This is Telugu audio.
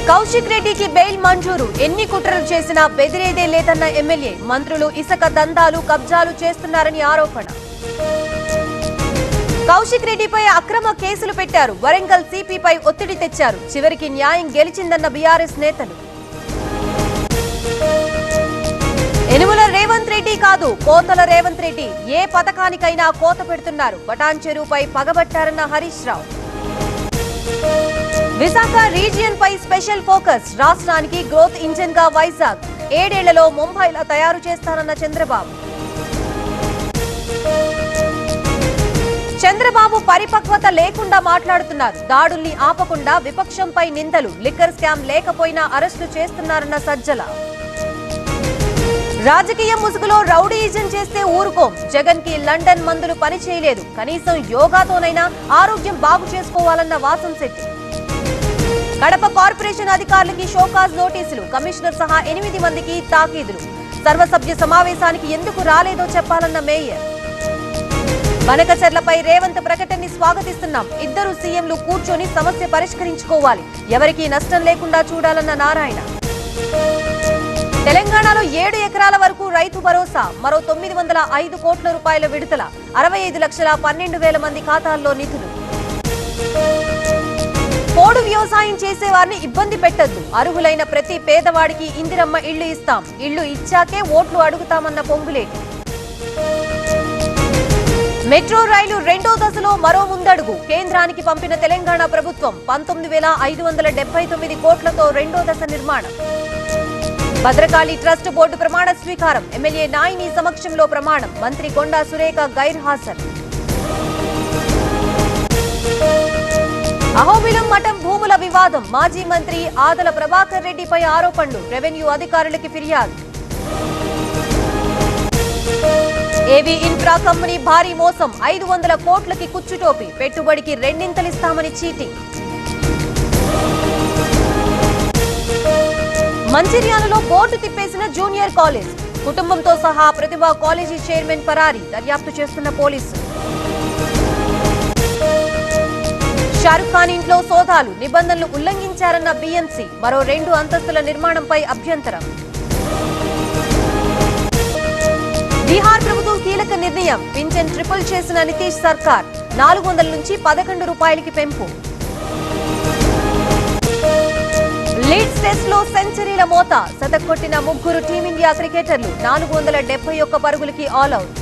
కౌశిక్ రెడ్డికి బెయిల్ మంజూరు. ఎన్ని కుట్రలు చేసినా బెదిరేదే లేదన్న ఎమ్మెల్యే. మంత్రులు ఇసుక దందాలు కబ్జాలు చేస్తున్నారని ఆరోపణ. కౌశిక్ రెడ్డిపై అక్రమ కేసులు పెట్టారు. వరంగల్ సిపిపై ఒత్తిడి తెచ్చారు. చివరికి న్యాయం గెలిచిందన్న బీఆర్ఎస్ నేతలు. ఎనుమల రేవంత్ రెడ్డి కాదు, కోతల రేవంత్ రెడ్డి. ఏ పథకానికైనా కోత పెడుతున్నారు. బటాన్ చెరువుపై పగబట్టారన్న హరీష్ రావు. విశాఖ రీజియన్ పై స్పెషల్ ఫోకస్. రాష్ట్రానికి గ్రోత్ ఇంజిన్ గా వైజాగ్. 7 ఏళ్లలో ముంబైలా తయారు చేస్తారన్న చంద్రబాబు. చంద్రబాబు పరిపక్వత లేకుండా మాట్లాడుతున్నారు. దాడుల్ని ఆపకుండా విపక్షంపై నిందలు. లిక్కర్ స్కామ్ లేకపోయినా అరెస్టు చేస్తున్నారన్న సజ్జల. రాజకీయ ముసుగులో రౌడీయిజం చేస్తే ఊరుకోం. జగన్ కి లండన్ మందులు పనిచేయలేదు. కనీసం యోగాతోనైనా ఆరోగ్యం బాగు చేసుకోవాలన్న వాసంశెట్టి. కడప కార్పొరేషన్ అధికారులకి షోకాజ్ నోటీసులు. కమిషనర్ సహా 8 మందికి తాకీదులు. సర్వసభ్య సమావేశానికి ఎందుకు రాలేదో చెప్పాలన్న మేయర్. బనకచర్లపై రేవంత్ ప్రకటనని స్వాగతిస్తున్నాం. ఇద్దరు సీఎంలు కూర్చొని సమస్య పరిష్కరించుకోవాలి. ఎవరికీ నష్టం లేకుండా చూడాలన్న నారాయణ. తెలంగాణలో 7 ఎకరాల వరకు రైతు భరోసా. మరో 905 కోట్ల రూపాయల విడుదల. 65,12,000 మంది ఖాతాల్లో నిధులు. పోడు వ్యవసాయం చేసేవారిని ఇబ్బంది పెట్టొద్దు. అర్హులైన ప్రతి పేదవాడికి ఇందిరమ్మ ఇళ్లు ఇస్తాం. ఇళ్లు ఇచ్చాకే ఓట్లు అడుగుతామన్న పొంగులేటి. మెట్రో రైలు 2వ దశలో మరో ముందడుగు. కేంద్రానికి పంపిన తెలంగాణ ప్రభుత్వం 19,579 కోట్లతో 2వ దశ నిర్మాణం. భద్రకాళి ట్రస్ట్ బోర్డు ప్రమాణ స్వీకారం. ఎమ్మెల్యే నాయిని సమక్షంలో ప్రమాణం. మంత్రి కొండా సురేఖ గైర్హాజరు. అహోబిలం మఠం భూముల వివాదం. మాజీ మంత్రి ఆదల ప్రభాకర్ రెడ్డిపై ఆరోపణలు. రెవెన్యూ అధికారులకి ఫిర్యాదు. ఏవీ ఇన్ఫ్రా కంపెనీ భారీ మోసం. 500 కోట్లకి కుచ్చుటోపి. పెట్టుబడికి రెండింతలిస్తామని చీటింగ్. మంచిర్యాలలో బోర్డు తిప్పేసిన జూనియర్ కాలేజ్. కుటుంబంతో సహా ప్రతిభా కాలేజీ చైర్మన్ పరారీ. దర్యాప్తు చేస్తున్న పోలీసులు. షారుఖ్ ఖాన్ ఇంట్లో సోదాలు. నిబంధనలు ఉల్లంఘించారన్న బీఎంసీ. మరో 2 అంతస్తుల నిర్మాణంపై అభ్యంతరం. బీహార్ ప్రభుత్వం కీలక నిర్ణయం. పింఛన్ ట్రిపుల్ చేసిన నితీష్ సర్కార్. 400 నుంచి 11 రూపాయలకి పెంపు. లీడ్స్ టెస్ట్ లో సెంచరీల మోత. శతకొట్టిన 3 టీమిండియా క్రికెటర్లు. 471 పరుగులకి ఆల్అౌట్.